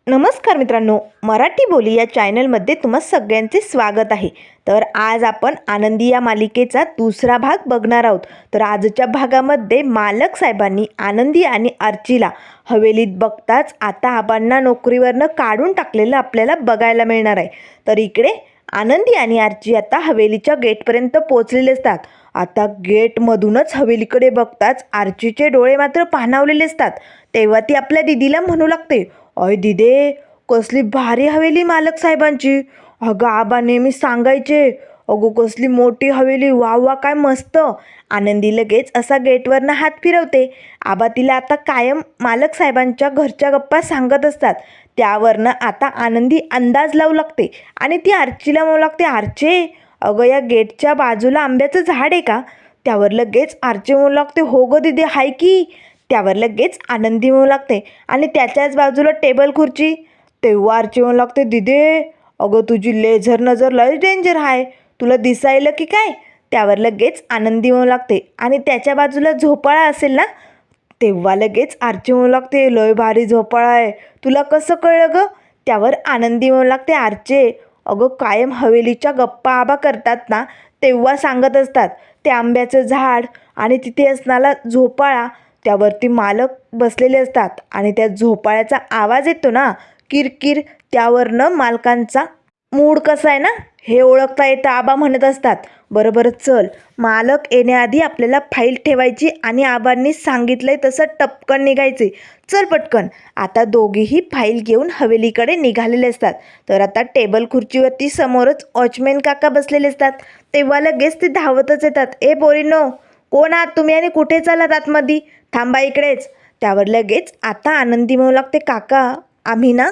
नमस्कार मित्रांनो, मराठी बोली या चॅनलमध्ये तुम्हा सगळ्यांचे स्वागत आहे। तर आज आपण आनंदी या मालिकेचा दुसरा भाग बघणार आहोत। तर आजच्या भागामध्ये मालक साहेबांनी आनंदी आणि आर्चीला हवेलीत बघताच आता आबांना नोकरीवरनं काढून टाकलेलं आपल्याला बघायला मिळणार आहे। तर इकडे आनंदी आणि आर्ची आता हवेलीच्या गेटपर्यंत पोहोचलेले असतात। आता गेटमधूनच हवेलीकडे बघताच आर्चीचे डोळे मात्र पाणावलेले असतात। तेव्हा ती आपल्या दीदीला म्हणू लागते, अय दिदे, कसली भारी हवेली मालक साहेबांची। अगं आबा नेहमी सांगायचे, अगो कसली मोठी हवेली, वा वा काय मस्त। आनंदी लगेच असा गेटवरनं हात फिरवते। आबा तिला आता कायम मालक साहेबांच्या घरच्या गप्पा सांगत असतात। त्यावरनं आता आनंदी अंदाज लावू लागते आणि ती आर्चीला म्हणू लागते, आर्चे, अगं या गेटच्या बाजूला आंब्याचं झाड आहे का? त्यावर लगेच आर्ची म्हणू लागते, हो गं दिदे हाय की। त्यावर लगेच आनंदी म्हणू लागते, आणि त्याच्याच बाजूला टेबल खुर्ची? तेव्हा आर्ची म्हणू लागते, दिदे अगं तुझी लेझर नजर लय डेंजर आहे, तुला दिसायला की काय? त्यावर लगेच आनंदी म्हणू लागते, आणि त्याच्या बाजूला झोपाळा असेल ना? तेव्हा लगेच आर्ची म्हणू लागते, लय भारी झोपाळा आहे, तुला कसं कळलं गं? त्यावर आनंदी म्हणू लागते, आर्चे, अगं कायम हवेलीच्या गप्पा आबा करतात ना, तेव्हा सांगत असतात ते आंब्याचं झाड आणि तिथे असणारा झोपाळा, त्यावरती मालक बसलेले असतात आणि त्या झोपाळ्याचा आवाज येतो ना, किरकिर, त्यावरनं मालकांचा मूड कसा आहे ना हे ओळखता येतं आबा म्हणत असतात। बरोबर, चल मालक येण्याआधी आपल्याला फाईल ठेवायची आणि आबांनी सांगितलंय तसं टपकन निघायचे। चल पटकन। आता दोघीही फाईल घेऊन हवेलीकडे निघालेले असतात। तर आता टेबल खुर्चीवरती समोरच वॉचमॅन काका बसलेले असतात। तेव्हा लगेच ते धावतच येतात, ए पोरींनो, कोण आहात तुम्ही आणि कुठे चालात आतमध्ये? थांबा इकडेच। त्यावर लगेच आता आनंदी म्हणू लागते, काका आम्ही ना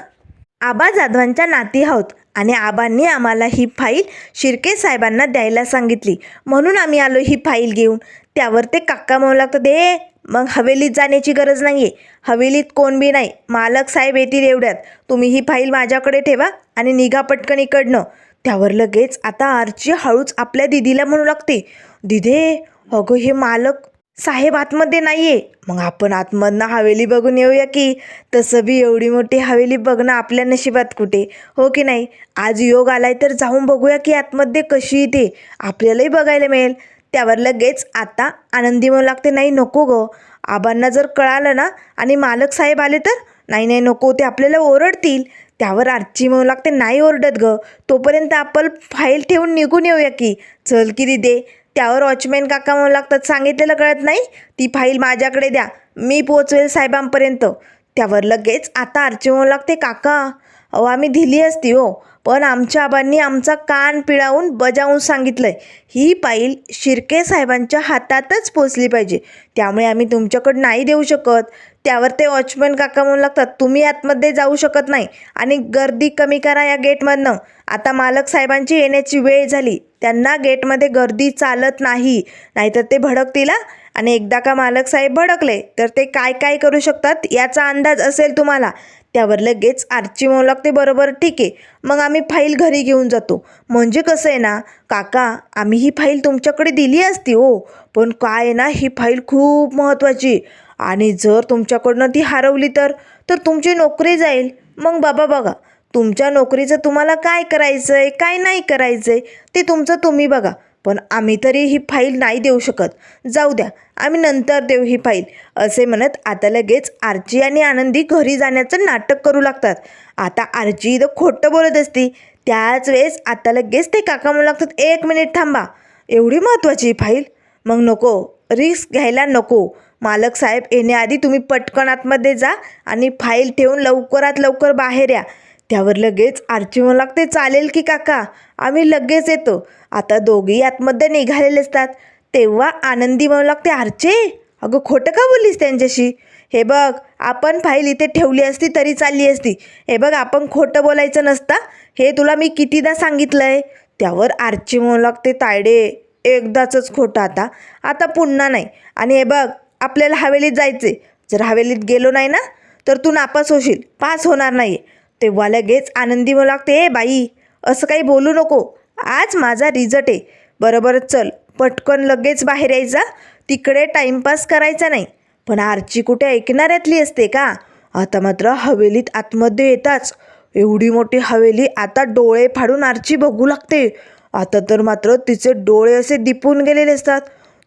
आबा जाधवांच्या नाती आहोत आणि आबांनी आम्हाला ही फाईल शिर्के साहेबांना द्यायला सांगितली, म्हणून आम्ही आलो ही फाईल घेऊन। त्यावर ते काका म्हणू लागतात, दे मग हवेलीत जाण्याची गरज नाही आहे, हवेलीत कोण बी नाही, मालक साहेब येतील एवढ्यात, तुम्ही ही फाईल माझ्याकडे ठेवा आणि निघा पटकन इकडनं। त्यावर लगेच आता आर्ची हळूच आपल्या दिदीला म्हणू लागते, दिदे अगं हे मालक साहेब आतमध्ये नाही आहे, मग आपण आतमधनं हवेली बघून येऊया की? तसं बी एवढी मोठी हवेली बघणं आपल्या नशिबात कुठे, हो की नाही? आज योग आलाय तर जाऊन बघूया की आतमध्ये कशी ते आपल्यालाही बघायला मिळेल। त्यावर लगेच आता आनंदी म्हणू लागते, नाही नको गं, आबांना जर कळालं ना आणि मालक साहेब आले तर? नाही नाही नको, ते आपल्याला ओरडतील। त्यावर आर्ची म्हणू लागते, नाही ओरडत गं, तोपर्यंत आपण फाईल ठेवून निघून येऊया की, चल की दिदे। त्यावर वॉचमॅन काका म्हणू लागतात, सांगितलेलं कळत नाही, ती फाईल माझ्याकडे द्या, मी पोचवेल साहेबांपर्यंत। त्यावर लगेच आता आर्ची म्हणू लागते, काका अहो आम्ही दिली असती हो, पण आमच्या आबांनी आमचा कान पिळावून बजावून सांगितलंय, ही फाईल शिर्के साहेबांच्या हातातच पोचली पाहिजे, त्यामुळे आम्ही तुमच्याकडं नाही देऊ शकत। त्यावर ते वॉचमॅन काका म्हणू लागतात, तुम्ही आतमध्ये जाऊ शकत नाही आणि गर्दी कमी करा या गेटमधनं, आता मालक साहेबांची येण्याची वेळ झाली, त्यांना गेटमध्ये गर्दी चालत नाही, नाहीतर ते भडकतील आणि एकदा का मालक साहेब भडकले तर ते काय काय करू शकतात याचा अंदाज असेल तुम्हाला। त्यावर लगेच आर्ची म्हणू लागते, बरोबर ठीक आहे, मग आम्ही फाईल घरी घेऊन जातो। म्हणजे कसं आहे ना काका, आम्ही ही फाईल तुमच्याकडे दिली असती हो, पण काय आहे ना ही फाईल खूप महत्त्वाची, आणि जर तुमच्याकडनं ती हरवली तर तुमची नोकरी जाईल। मग बाबा बघा, तुमच्या नोकरीचं तुम्हाला काय करायचं आहे काय नाही करायचं आहे ते तुमचं तुम्ही बघा, पण आम्ही तरी ही फाईल नाही देऊ शकत, जाऊ द्या आम्ही नंतर देऊ ही फाईल, असे म्हणत आता लगेच आर्ची आणि आनंदी घरी जाण्याचं नाटक करू लागतात। आता आर्ची इथं खोटं बोलत असती, त्याच वेळेस आता लगेच ते काका म्हणू लागतात, एक मिनिट थांबा, एवढी महत्त्वाची फाईल? मग नको, रिस्क घ्यायला नको, मालक साहेब येण्याआधी तुम्ही पटकन आतमध्ये जा आणि फाईल ठेवून लवकरात लवकर बाहेर या। त्यावर लगेच आर्ची म्हणू लागते, चालेल की काका, आम्ही लगेच येतो। आता दोघेही आतमध्ये निघालेले असतात। तेव्हा आनंदी म्हणू लागते, आर्चे अगं खोटं का बोललीस त्यांच्याशी? हे बघ, आपण फाईल इथे ठेवली असती तरी चालली असती, हे बघ आपण खोटं बोलायचं नसतं, हे तुला मी कितीदा सांगितलंय। त्यावर आर्ची म्हणू लागते, तायडे एकदाच खोटं, आता आता पुन्हा नाही, आणि हे बघ आपल्याला हवेलीत जायचे, जर हवेलीत गेलो नाही ना तर तू नापास होशील, पास होणार नाही। तेव्हा लगेच आनंदी म्हणू लागते, ए बाई असं काही बोलू नको, आज माझा रिझल्ट आहे, बरोबर चल पटकन लगेच बाहेर यायचा, तिकडे टाईमपास करायचा नाही। पण आर्ची कुठे ऐकणाऱ्यातली असते का? आता मात्र हवेलीत आतमध्ये येताच एवढी मोठी हवेली आता डोळे फाडून आरची बघू लागते. आता तर मात्र तिचे डोळे असे दिपून गेलेले असतात.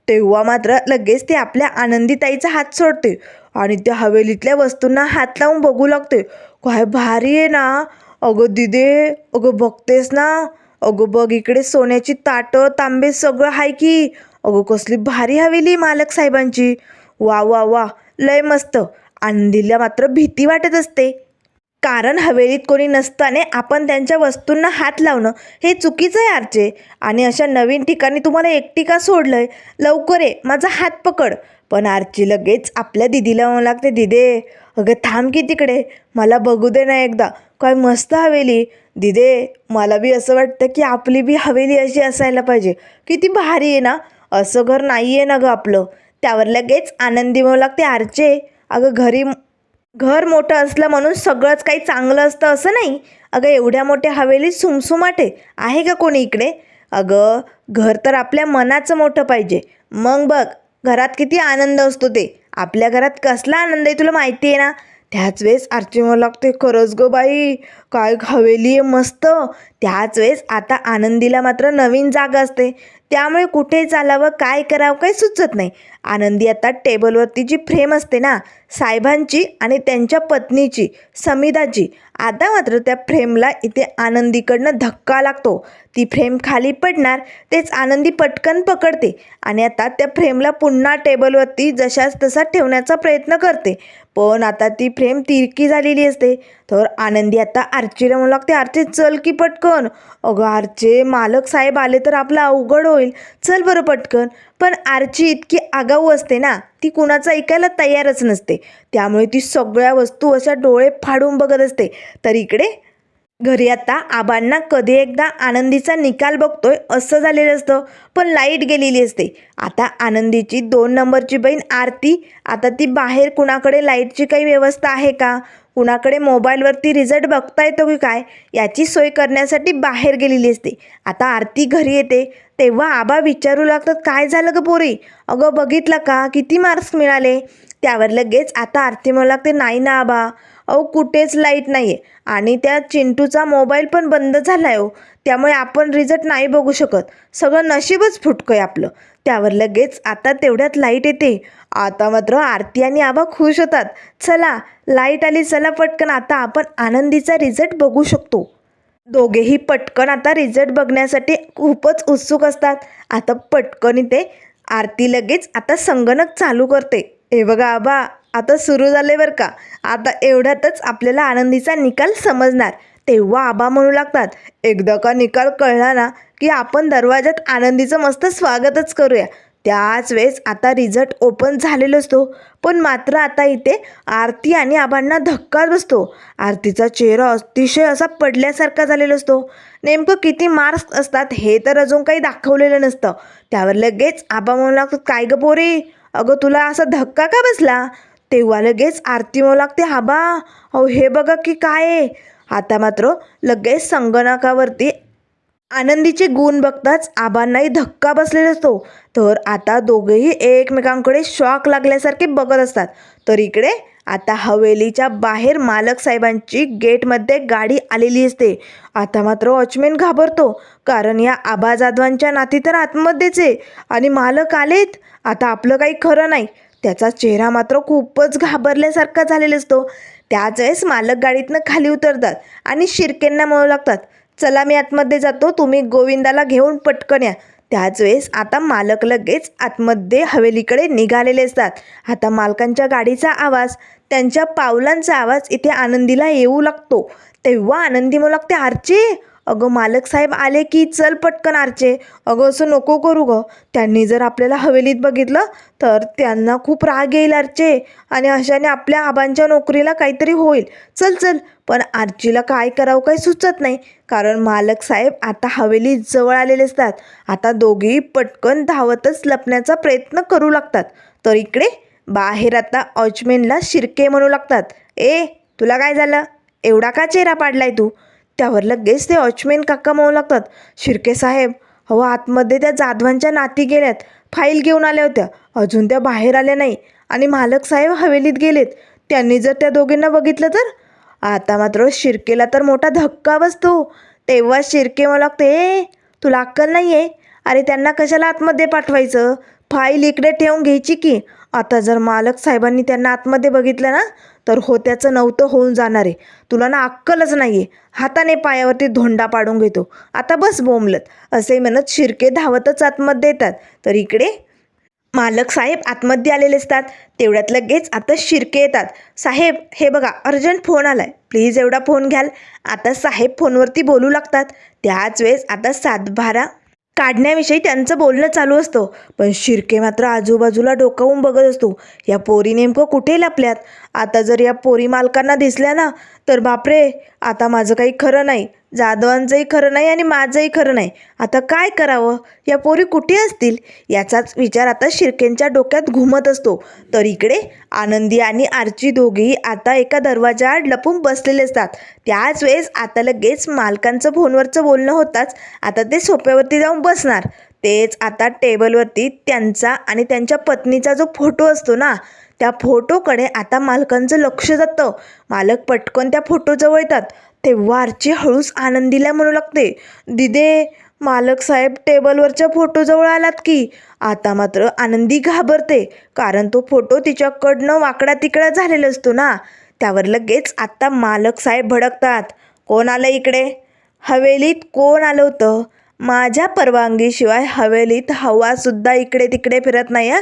तेव्हा मात्र लगेच ती आपल्या आनंदीताईचा हात सोडते आणि त्या हवेलीतल्या वस्तूंना हात लावून बघू लागते. काय भारी आहे ना. अगं दिदे, अगं बघतेस ना, अगं बघ इकडे सोन्याची ताटं तांबे सगळं आहे की. अगं कसली भारी हवेली मालक साहेबांची. वा वा वा, लय मस्त. आनंदीला मात्र भीती वाटत असते, कारण हवेलीत कोणी नसताना आपण त्यांच्या वस्तूंना हात लावणं हे चुकीचं आहे आरचे. आणि अशा नवीन ठिकाणी तुम्हाला एकटी का सोडलंय? लवकर ये, माझा हात पकड. पण आरची लगेच आपल्या दिदीला म्हणू लागते, दिदे अगं थांब की तिकडे, मला बघू दे ना एकदा. काय मस्त हवेली. दिदे मला बी असं वाटतं की आपली बी हवेली अशी असायला पाहिजे. किती भारी आहे ना. असं घर नाही आहे ना गं आपलं. त्यावर लगेच आनंदी म्हणू लागते, आरचे अगं घर मोठं असलं म्हणून सगळंच काही चांगलं असतं असं नाही. अगं एवढ्या मोठ्या हवेलीत सुमसुमाटे आहे का कोणी इकडे? अगं घर तर आपल्या मनाचं मोठं पाहिजे. मग बघ घरात किती आनंद असतो ते. आपल्या घरात कसला आनंद आहे तुला माहिती आहे ना. त्याच वेळेस आरची म्हणू लागते, खरंच गं बाई काय हवेली आहे मस्त. त्याच वेळेस आता आनंदीला मात्र नवीन जागा असते, त्यामुळे कुठे चालावं काय करावं काही सुचत नाही. आनंदी आता टेबलवरती जी फ्रेम असते ना साहेबांची आणि त्यांच्या पत्नीची समिधाची, आता मात्र त्या फ्रेमला इथे आनंदीकडनं धक्का लागतो. ती फ्रेम खाली पडणार, तेच आनंदी पटकन पकडते आणि आता त्या फ्रेमला पुन्हा टेबलवरती जशाच तसा ठेवण्याचा प्रयत्न करते. पण आता ती फ्रेम तिरकी झालेली असते. तर आनंदी आता आरचीला म्हणू लागते, आरचे चल की पटकन. अगं आरचे मालक साहेब आले तर आपलं अवघड होईल, चल बरं पटकन. पण आरची इतकी आगाऊ असते ना, ती कुणाचं ऐकायला तयारच नसते. त्यामुळे ती सगळ्या वस्तू अशा डोळे फाडून बघत असते. तर इकडे घरी आता आबांना कधी एकदा आनंदीचा निकाल बघतोय असं झालेलं असतं, पण लाईट गेलेली असते. आता आनंदीची 2 नंबरची बहीण आरती आता ती बाहेर कुणाकडे लाईटची काही व्यवस्था आहे का, कुणाकडे मोबाईलवरती रिझल्ट बघता येतो की काय याची सोय करण्यासाठी बाहेर गेलेली असते. आता आरती घरी येते तेव्हा आबा विचारू लागतात, काय झालं ग पोरी, अगं बघितलं का किती मार्क्स मिळाले? त्यावर लगेच आता आरती म्हणू लागते, नाही ना आबा, अहो कुठेच लाईट नाही आहे आणि त्या चिंटूचा मोबाईल पण बंद झाला आहे हो, त्यामुळे आपण रिझल्ट नाही बघू शकत. सगळं नशीबच फुटकं आहे आपलं. त्यावर लगेच आता तेवढ्यात लाईट येते. आता मात्र आरती आणि आबा खुश होतात, चला लाईट आली, चला पटकन आता आपण आनंदीचा रिझल्ट बघू शकतो. दोघेही पटकन आता रिझल्ट बघण्यासाठी खूपच उत्सुक असतात. आता पटकन इथे आरती लगेच आता संगणक चालू करते. हे बघा आबा, आता सुरू झाले बरं का, आता एवढ्यातच आपल्याला आनंदीचा निकाल समजणार. तेव्हा आबा म्हणू लागतात, एकदा का निकाल कळला ना की आपण दरवाजात आनंदीचं मस्त स्वागतच करूया. त्याच वेळेस आता रिझल्ट ओपन झालेला असतो, पण मात्र आता इथे आरती आणि आबांना धक्का बसतो. आरतीचा चेहरा अतिशय असा पडल्यासारखा झालेला असतो. नेमकं किती मार्क्स असतात हे तर अजून काही दाखवलेलं नसतं. त्यावर लगेच आबा म्हणू लागतात, काय गं पोरी, अगं तुला असा धक्का का बसला? तेव्हा लगेच आरती म्हणू लागते, आबा अहो हे बघा की काय आहे. आता मात्र लगेच संगणकावरती आनंदीचे गुण बघताच आबांनाही धक्का बसलेला असतो. तर आता दोघेही एकमेकांकडे शॉक लागल्यासारखे बघत असतात. तर इकडे आता हवेलीच्या बाहेर मालक साहेबांची गेटमध्ये गाडी आलेली असते. आता मात्र वॉचमॅन घाबरतो, कारण या आबा जाधवांच्या नाती तर आतमध्येच आहे आणि मालक आलेत, आता आपलं काही खरं नाही. त्याचा चेहरा मात्र खूपच घाबरल्यासारखा झालेला असतो. त्याच वेळेस मालक गाडीतनं खाली उतरतात आणि शिर्केंना म्हणू लागतात, चला मी आतमध्ये जातो, तुम्ही गोविंदाला घेऊन पटकन या. त्याच वेळेस आता मालक लगेच आतमध्ये हवेलीकडे निघालेले असतात. आता मालकांच्या गाडीचा आवाज, त्यांच्या पावलांचा आवाज इथे आनंदीला येऊ लागतो. तेव्हा आनंदी म्हणू लागते, आरचे अगं मालक साहेब आले की चल पटकन आरचे. अगं असं नको करू गं, त्यांनी जर आपल्याला हवेलीत बघितलं तर त्यांना खूप राग येईल आरचे, आणि अशाने आपल्या आबांच्या नोकरीला काहीतरी होईल. चल चल. पण आरचीला काय करावं काही सुचत नाही, कारण मालक साहेब आता हवेलीत जवळ आलेले असतात. आता दोघेही पटकन धावतच लपण्याचा प्रयत्न करू लागतात. तर इकडे बाहेर आता वॉचमॅनला शिर्के म्हणू लागतात, ए तुला काय झालं, एवढा का चेहरा पाडलाय तू? त्यावर लगेच ते वॉचमॅन काका म्हणू लागतात, शिर्के साहेब अहो आतमध्ये त्या जाधवांच्या नाती गेल्यात, फाईल घेऊन आल्या होत्या, अजून त्या बाहेर आल्या नाही आणि मालक साहेब हवेलीत गेलेत. त्यांनी जर त्या दोघींना बघितलं तर? आता मात्र शिर्केला तर मोठा धक्का बसतो. तेव्हा शिर्के मला लागते, ए तुला अक्कल नाही आहे? अरे त्यांना कशाला आतमध्ये पाठवायचं? फाईल इकडे ठेवून घ्यायची की. आता जर मालक साहेबांनी त्यांना आतमध्ये बघितलं ना तर त्याचं नव्हतं होऊन जाणार आहे. तुला ना अक्कलच नाही आहे. हाताने पायावरती धोंडा पाडून घेतो. आता बस बोंबलत, असे म्हणत शिर्के धावतच आतमध्ये येतात. तर इकडे मालक साहेब आतमध्ये आलेले असतात. तेवढ्यात लगेच आता शिर्के येतात. साहेब हे बघा अर्जंट फोन आलाय, प्लीज एवढा फोन घ्याल. आता साहेब फोनवरती बोलू लागतात. त्याच वेळेस आता सातबारा काढण्याविषयी त्यांचं बोलणं चालू असतं. पण शिर्के मात्र आजूबाजूला डोकावून बघत असतो. या पोरी नेमकं कुठे लपल्यात? आता जर या पोरी मालकांना दिसल्या ना तर बापरे, आता माझं काही खरं नाही, जाधवांचंही खरं नाही आणि माझंही खरं नाही. आता काय करावं? या पोरी कुठे असतील याचाच विचार आता शिर्केंच्या डोक्यात घुमत असतो. तर इकडे आनंदी आणि आर्ची दोघेही आता एका दरवाजाआड लपून बसलेले असतात. त्याच वेळेस आता लगेच मालकांचं फोनवरचं बोलणं होताच आता ते सोफ्यावरती जाऊन बसणार. तेच आता टेबलवरती त्यांचा आणि त्यांच्या पत्नीचा जो फोटो असतो ना त्या फोटोकडे आता मालकांचं लक्ष जातं. मालक पटकन त्या फोटोजवळ येतात. तेव्हा आर्ची हळूच आनंदीला म्हणू लागते, दिदे मालक साहेब टेबलवरच्या फोटोजवळ आलात की. आता मात्र आनंदी घाबरते, कारण तो फोटो तिच्याकडनं वाकडा तिकडा झालेला असतो ना. त्यावर लगेच आता मालक साहेब भडकतात. कोण आलं इकडे? हवेलीत कोण आलं होतं? माझ्या परवानगीशिवाय हवेलीत हवासुद्धा इकडे तिकडे फिरत नाही हा.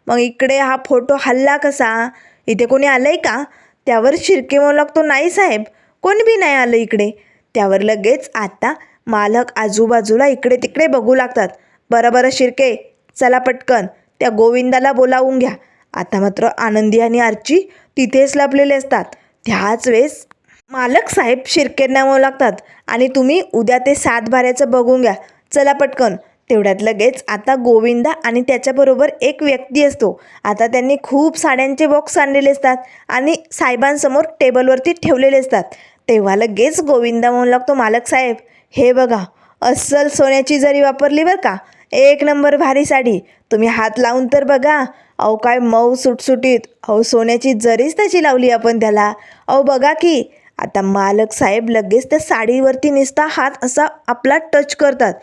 मग इकडे हा फोटो हल्ला कसा? इथे कोणी आलं आहे का? त्यावर शिर्के म्हणू लागतो, नाही साहेब, कोणी बी नाही आलं इकडे. त्यावर लगेच आता मालक आजूबाजूला इकडे तिकडे बघू लागतात. बरं शिर्के, चला पटकन त्या गोविंदाला बोलावून घ्या. आता मात्र आनंदी आणि आर्ची तिथेच लपलेले असतात. त्याच वेळेस मालक साहेब शिर्केंना म्हणू लागतात, आणि तुम्ही उद्या ते सातबाऱ्याचं बघून घ्या, चला पटकन. तेवढ्यात लगेच आता गोविंदा आणि त्याच्याबरोबर एक व्यक्ती असतो. आता त्यांनी खूप साड्यांचे बॉक्स आणलेले असतात आणि साहेबांसमोर टेबलवरती ठेवलेले असतात. तेव्हा लगेच गोविंदा म्हणू लागतो, मालक साहेब हे बघा, अस्सल सोन्याची जरी वापरली बरं का, एक नंबर भारी साडी. तुम्ही हात लावून तर बघा. अहो काय मऊ सुटसुटीत. अहो सोन्याची जरीच त्याची लावली आपण त्याला. अहो बघा की. आता मालक साहेब लगेच त्या साडीवरती नुसता हात असा आपला टच करतात.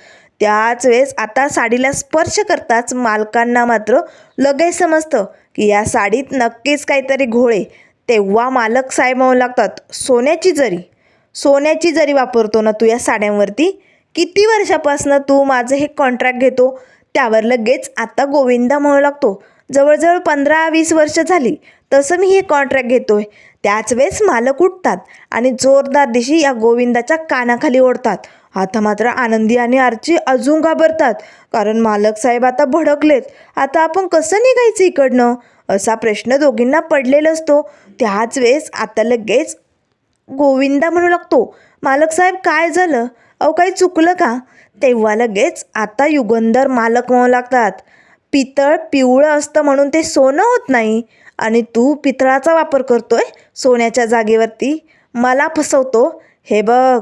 त्याच वेळेस आता साडीला स्पर्श करताच मालकांना मात्र लगेच समजतं की या साडीत नक्कीच काहीतरी घोळ आहे. तेव्हा मालक साहेब म्हणू लागतात, सोन्याची जरी वापरतो ना तू या साड्यांवरती? किती वर्षापासून तू माझं हे कॉन्ट्रॅक्ट घेतो? त्यावर लगेच आता गोविंदा म्हणू लागतो, जवळजवळ 15-20 वर्ष झाली तसं मी हे कॉन्ट्रॅक्ट घेतोय. त्याच वेळेस मालक उठतात आणि जोरदार दिशी या गोविंदाच्या कानाखाली ओढतात. आता मात्र आनंदी आणि आर्ची अजून घाबरतात, कारण मालक साहेब आता भडकलेत. आता आपण कसं निघायचं इकडनं असा प्रश्न दोघींना पडलेला असतो. त्याच वेळेस आता लगेच गोविंदा म्हणू लागतो, मालक साहेब काय झालं? अहो काही चुकलं का? तेव्हा लगेच आता युगंधर मालक म्हणू लागतात, पितळ पिवळं असतं म्हणून ते सोनं होत नाही, आणि तू पितळाचा वापर करतोय सोन्याच्या जागेवरती, मला फसवतो. हे बघ,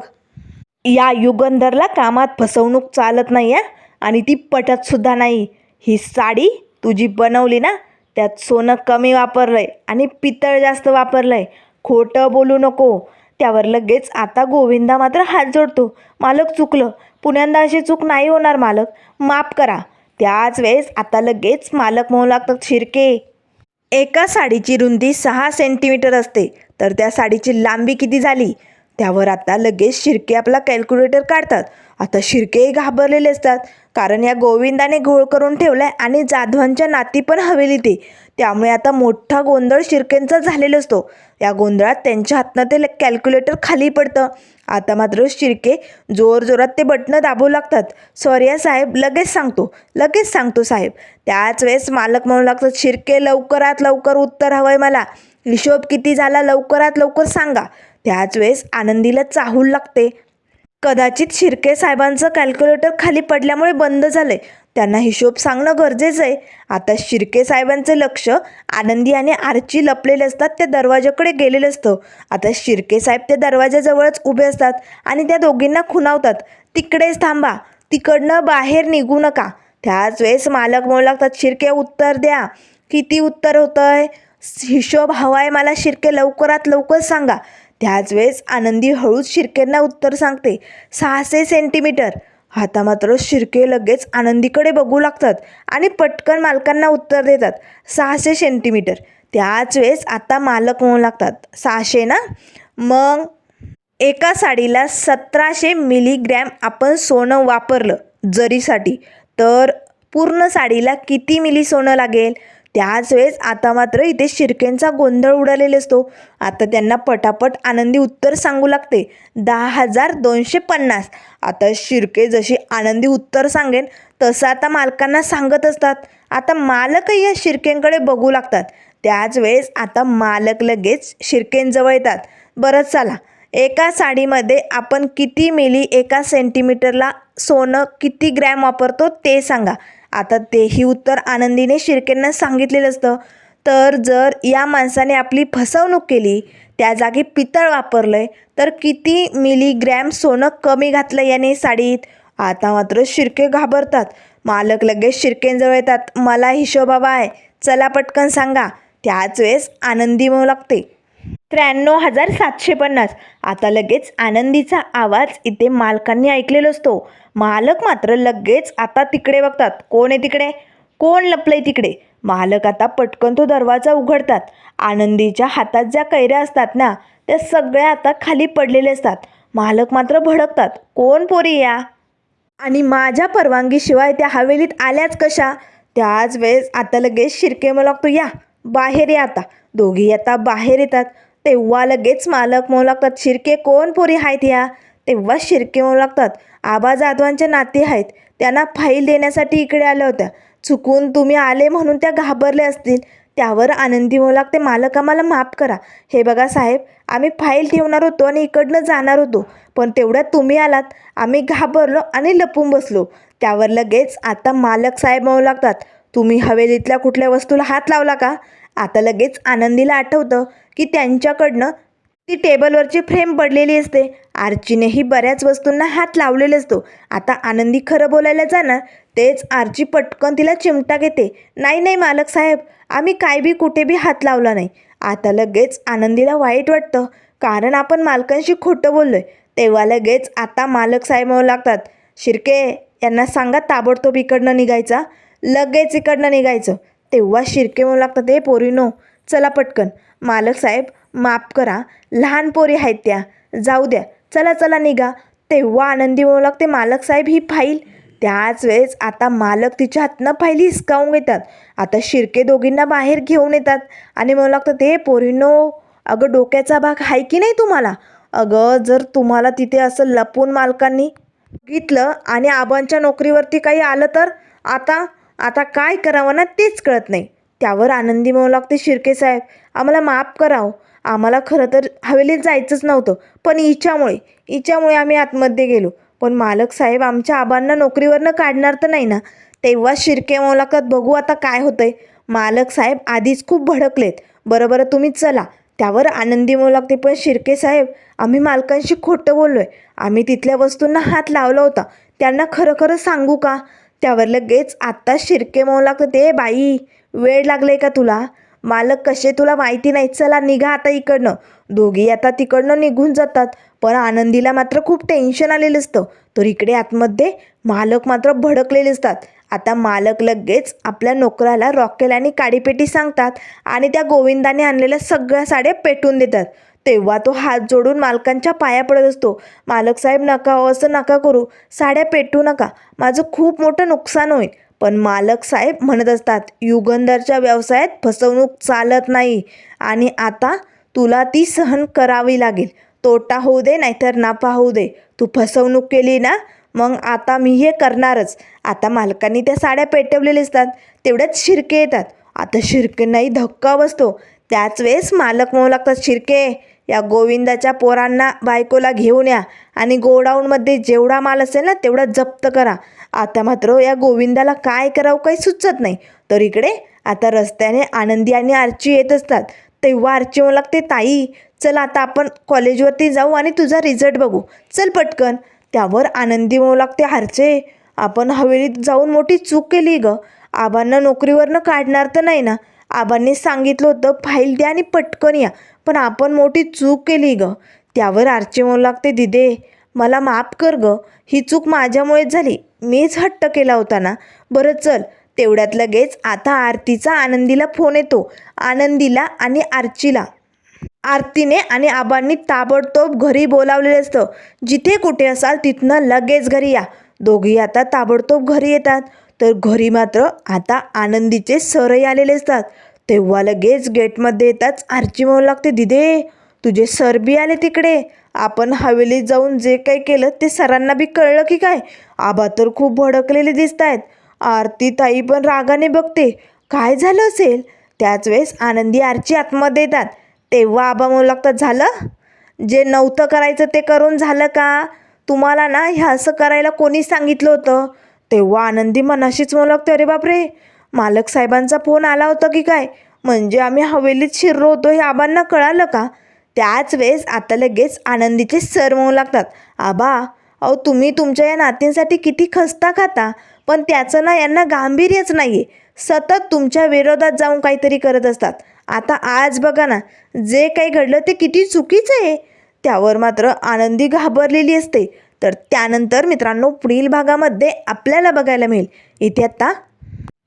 या युगंधरला कामात फसवणूक चालत नाही आहे आणि ती पटतसुद्धा नाही. ही साडी तुझी बनवली ना त्यात सोनं कमी वापरलं आहे आणि पितळ जास्त वापरलं आहे. खोटं बोलू नको. त्यावर लगेच आता गोविंदा मात्र हात जोडतो, मालक चुकलं, पुण्यांदा अशी चूक नाही होणार मालक, माफ करा. त्याच वेळेस आता लगेच मालक म्हणू लागतात, शिर्के एका साडीची रुंदी 6 सेंटीमीटर असते, तर त्या साडीची लांबी किती झाली? त्यावर आता लगेच शिर्के आपला कॅल्क्युलेटर काढतात. आता शिर्के घाबरलेले असतात, कारण या गोविंदाने घोळ करून ठेवलाय आणि जाधवांच्या नाती पण हवेलीत आहे. त्यामुळे आता मोठा गोंधळ शिर्केंचा झालेला असतो. या गोंधळात त्यांच्या हातनं ते कॅल्क्युलेटर खाली पडतं. आता मात्र शिर्के जोरजोरात ते बटणं दाबू लागतात. सॉरी साहेब, लगेच सांगतो साहेब. त्याच वेळेस मालक म्हणू लागतात, शिर्के लवकरात लवकर उत्तर हवं आहे मला. हिशोब किती झाला लवकरात लवकर सांगा. त्याच वेळेस आनंदीला चाहूल लागते. कदाचित शिर्के साहेबांचं कॅल्क्युलेटर खाली पडल्यामुळे बंद झालंय. त्यांना हिशोब सांगणं गरजेचं आहे. आता शिर्के साहेबांचे लक्ष आनंदी आणि आर्ची लपलेले असतात त्या दरवाजाकडे गेलेलं असतं. आता शिर्के साहेब त्या दरवाजाजवळच उभे असतात आणि त्या दोघींना खुणावतात, तिकडेच थांबा, तिकडनं बाहेर निघू नका. त्याच वेळेस मालक म्हणू लागतात, शिर्के उत्तर द्या, किती उत्तर होतं आहे? हिशोब हवा आहे मला शिर्के, लवकरात लवकर सांगा. त्याच वेळेस आनंदी हळूच शिर्केंना उत्तर सांगते, 600 सेंटीमीटर. आता मात्र शिर्के लगेच आनंदीकडे बघू लागतात आणि पटकन मालकांना उत्तर देतात, 600 सेंटीमीटर. त्याच वेळेस आता मालक म्हणू लागतात, 600 ना? मग एका साडीला 1700 मिलीग्रॅम आपण सोनं वापरलं जरीसाठी, तर पूर्ण साडीला किती मिली सोनं लागेल? त्याच वेळेस आता मात्र इथे शिर्केंचा गोंधळ उडालेला असतो. आता त्यांना पटापट आनंदी उत्तर सांगू लागते, 10,250. आता शिर्के जशी आनंदी उत्तर सांगेन तसं आता मालकांना सांगत असतात. आता मालकही या शिर्केंकडे बघू लागतात. त्याच वेळेस आता मालक लगेच शिर्केंजवळ येतात. बरं चला, एका साडीमध्ये आपण किती मिली एका सेंटीमीटरला सोनं किती ग्रॅम वापरतो ते सांगा. आता तेही उत्तर आनंदीने शिर्केंना सांगितलेलं असतं. तर जर या माणसाने आपली फसवणूक केली, त्या जागी पितळ वापरलं तर किती मिलीग्रॅम सोनं कमी घातलं याने साडीत? आता मात्र शिर्के घाबरतात. मालक लगेच शिर्केंजवळ येतात, मला हिशोब हवा आहे, चला पटकन सांगा. त्याच वेळेस आनंदी म्हणू लागते, 93,750. आता लगेच आनंदीचा आवाज इथे मालकांनी ऐकलेला असतो. मालक मात्र लगेच आता तिकडे बघतात, कोण आहे तिकडे, कोण लपलंय तिकडे? मालक आता पटकन तो दरवाजा उघडतात. आनंदीच्या हातात ज्या कैऱ्या असतात ना, त्या सगळ्या आता खाली पडलेल्या असतात. मालक मात्र भडकतात, कोण पोरी या? आणि माझ्या परवानगीशिवाय त्या हवेलीत आल्याच कशा? त्याच वेळेस आता लगेच शिर्के म्हणू लागतो, या बाहेर या. आता दोघी आता बाहेर येतात. तेव्हा लगेच मालक म्हणू लागतात, शिर्के कोण पोरी आहेत या? तेव्हा शिर्के म्हणू लागतात, आबा जाधवांचे नाते आहेत, त्यांना फाईल देण्यासाठी इकडे आल्या होत्या, चुकून तुम्ही आले म्हणून त्या घाबरले असतील. त्यावर आनंदी म्हणू लागते, मालक आम्हाला माफ करा. हे बघा साहेब, आम्ही फाईल ठेवणार होतो आणि इकडनं जाणार होतो, पण तेवढ्यात तुम्ही आलात, आम्ही घाबरलो आणि लपून बसलो. त्यावर लगेच आता मालक साहेब म्हणू लागतात, तुम्ही हवेलीतल्या कुठल्या वस्तूला हात लावला का? आता लगेच आनंदीला आठवतं की त्यांच्याकडनं ती टेबलवरची फ्रेम पडलेली असते. आर्चीनेही बऱ्याच वस्तूंना हात लावलेला असतो. आता आनंदी खरं बोलायला जाणार, तेच आर्ची पटकन तिला चिमटा घेते, नाही नाही मालक साहेब, आम्ही काय बी कुठे बी हात लावला नाही. आता लगेच आनंदीला वाईट वाटतं, कारण आपण मालकांशी खोटं बोललोय. तेव्हा लगेच आता मालक साहेब म्हणू लागतात, शिर्के यांना सांगा ताबडतोब इकडनं निघायचा, लगेच इकडनं निघायचं. तेव्हा शिर्के म्हणू लागतात, हे पोरीनो चला पटकन, मालक साहेब माफ करा, लहान पोरी आहेत त्या, जाऊ द्या, चला चला निघा. तेव्हा आनंदी म्हणू लागते, मालक साहेब ही फाईल. त्याच वेळेस आता मालक तिच्या हातनं फाईल हिसकावून घेतात. आता शिर्के दोघींना बाहेर घेऊन येतात आणि म्हणू लागतात, हे पोरीनो, अगं डोक्याचा भाग आहे की नाही तुम्हाला? अगं जर तुम्हाला तिथे असं लपून मालकांनी बघितलं आणि आबांच्या नोकरीवरती काही आलं तर आता आता काय करावं ना तेच कळत नाही. त्यावर आनंदी म्हणू लागते, शिर्के साहेब आम्हाला माफ करावं, आम्हाला खरं तर हवेलीत जायचंच नव्हतं, पण हिच्यामुळे आम्ही आतमध्ये गेलो, पण मालक साहेब आमच्या आबांना नोकरीवरनं काढणार तर नाही ना? तेव्हा शिर्के म्हणू लागतात, बघू आता काय होतंय. मालक साहेब आधीच खूप भडकलेत, बरं तुम्ही चला. त्यावर आनंदी म्हणू लागते, पण शिर्के साहेब आम्ही मालकांशी खोटं बोललोय, आम्ही तिथल्या वस्तूंना हात लावला होता, त्यांना खरं खरं सांगू का? त्यावर लगेच आत्ता शिर्के म्हणू लागतं, ते बाई वेळ लागले का तुला? मालक कसे तुला माहिती नाही, चला निघा आता इकडनं. दोघी आता तिकडनं निघून जातात. पण आनंदीला मात्र खूप टेन्शन आलेलं असतं. तर इकडे आतमध्ये मालक मात्र भडकलेले असतात. आता मालक लगेच आपल्या नोकराला रॉकेल आणि काडीपेटी सांगतात आणि त्या गोविंदाने आणलेल्या सगळ्या साड्या पेटून देतात. तेव्हा तो हात जोडून मालकांच्या पाया पडत असतो, मालक साहेब नका हो, असं नका करू, साड्या पेटू नका, माझं खूप मोठं नुकसान होईल. पण मालक साहेब म्हणत असतात, युगंधरच्या व्यवसायात फसवणूक चालत नाही आणि आता तुला ती सहन करावी लागेल. तोटा होऊ दे नाहीतर नफा होऊ दे, तू फसवणूक केली ना, मग आता मी हे करणारच. आता मालकांनी त्या साड्या पेटवलेल्या असतात. तेवढ्यात शिर्के येतात. आता शिर्केंनाही धक्का बसतो. त्याच वेळेस मालक म्हणू लागतात, शिर्के या गोविंदाच्या पोरांना बायकोला घेऊन या आणि गोडाऊनमध्ये जेवढा माल असेल ना तेवढा जप्त करा. आता मात्र या गोविंदाला काय करावं काही सुचत नाही. तर इकडे आता रस्त्याने आनंदी आणि आर्ची येत असतात. तेव्हा आर्ची म्हणू लागते, ताई चल आता आपण कॉलेजवरती जाऊ आणि तुझा रिझल्ट बघू, चल पटकन. त्यावर आनंदी म्हणू लागते, आर्चे आपण हवेलीत जाऊन मोठी चूक केली गं, आबांना नोकरीवरनं काढणार तर नाही ना? आबांनी सांगितलं होतं फाईल द्या आणि पटकन या, पण आपण मोठी चूक केली गं. त्यावर आरची म्हणू लागते, दिदे मला माफ कर गं, ही चूक माझ्यामुळेच झाली, मीच हट्ट केला होता ना. बरं चल. तेवढ्यात लगेच आता आरतीचा आनंदीला फोन येतो. आनंदीला आणि आर्चीला आरतीने आणि आबांनी ताबडतोब घरी बोलावलेलं असतं. जिथे कुठे असाल तिथनं लगेच घरी या. दोघी आता ताबडतोब घरी येतात. तर घरी मात्र आता आनंदीचे सरही आलेले असतात. तेव्हा लगेच गेटमध्ये येताच आरची म्हणू लागते, दिदे तुझे सर बी आले तिकडे. आपण हवेलीत जाऊन जे काही केलं ते सरांना बी कळलं की काय? आबा तर खूप भडकलेले दिसत आहेत. आरती ताई पण रागाने बघते, काय झालं असेल. त्याच वेळेस आनंदी आरची आतमध्ये येतात. तेव्हा आबा म्हणू लागतात, झालं जे नव्हतं करायचं ते करून झालं का? तुम्हाला ना हे असं करायला कोणी सांगितलं होतं? तेव्हा आनंदी मनाशीच म्हणू लागते, अरे बापरे, मालक साहेबांचा फोन आला होता की काय? म्हणजे आम्ही हवेलीत शिरलो होतो हे आबांना कळालं का? त्याच वेळेस आता लगेच आनंदीचे सर म्हणू लागतात, आबा अहो तुम्ही तुमच्या या नातींसाठी किती खस्ता खाता, पण त्याचं ना यांना गांभीर्यच नाही आहे. सतत तुमच्या विरोधात जाऊन काहीतरी करत असतात. आता आज बघा ना, जे काही घडलं ते किती चुकीचं आहे. त्यावर मात्र आनंदी घाबरलेली असते. तर त्यानंतर मित्रांनो पुढील भागामध्ये आपल्याला बघायला मिळेल. इथे आता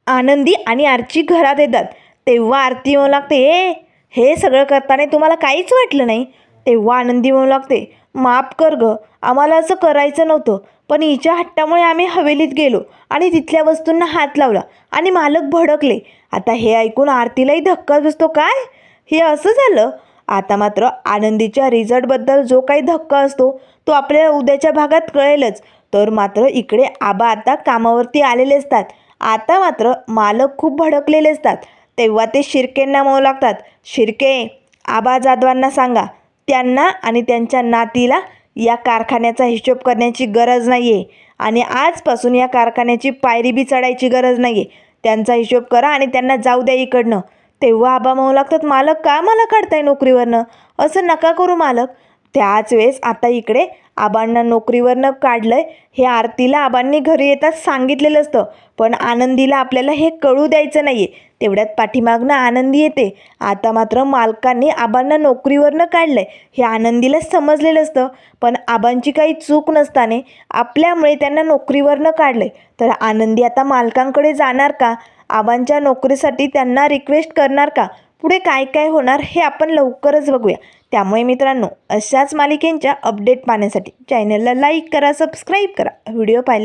आनंदी आणि आरची घरात येतात. तेव्हा आरती म्हणू लागते, हे सगळं करताना तुम्हाला काहीच वाटलं नाही? तेव्हा आनंदी म्हणू लागते, माफ कर गं, आम्हाला असं करायचं नव्हतं, पण हिच्या हट्टामुळे आम्ही हवेलीत गेलो आणि तिथल्या वस्तूंना हात लावला आणि मालक भडकले. आता हे ऐकून आरतीलाही धक्का बसतो, काय हे असं झालं? आता मात्र आनंदीच्या रिझल्टबद्दल जो काही धक्का असतो तो आपल्याला उद्याच्या भागात कळेलच. तर मात्र इकडे आबा आता कामावरती आलेले असतात. आता मात्र मालक खूप भडकलेले असतात. तेव्हा ते शिर्केंना म्हणू लागतात, शिर्के आबा जाधवांना सांगा त्यांना आणि त्यांच्या नातीला या कारखान्याचा हिशोब करण्याची गरज नाही आहे आणि आजपासून या कारखान्याची पायरी बी चढायची गरज नाही आहे. त्यांचा हिशोब करा आणि त्यांना जाऊ द्या इकडनं. तेव्हा आबा म्हणू लागतात, मालक का मला काढताय नोकरीवरनं? असं नका करू मालक. त्याच वेळेस आता इकडे आबांना नोकरीवरनं काढलंय हे आरतीला आबांनी घरी येताच सांगितलेलं असतं, पण आनंदीला आपल्याला हे कळू द्यायचं नाही आहे. तेवढ्यात पाठीमागनं आनंदी येते. आता मात्र मालकांनी आबांना नोकरीवरनं काढलंय हे आनंदीला समजलेलं असतं, पण आबांची काही चूक नसताना आपल्यामुळे त्यांना नोकरीवरनं काढलंय. तर आनंदी आता मालकांकडे जाणार का? आबांच्या नोकरीसाठी त्यांना रिक्वेस्ट करणार का? पुढे काय काय होणार हे आपण लवकरच बघूया. त्यामुळे मित्रांनो अशाच मालिकेंच्या अपडेट पाहण्यासाठी चॅनलला लाईक करा, सबस्क्राईब करा. व्हिडिओ पाहिल्या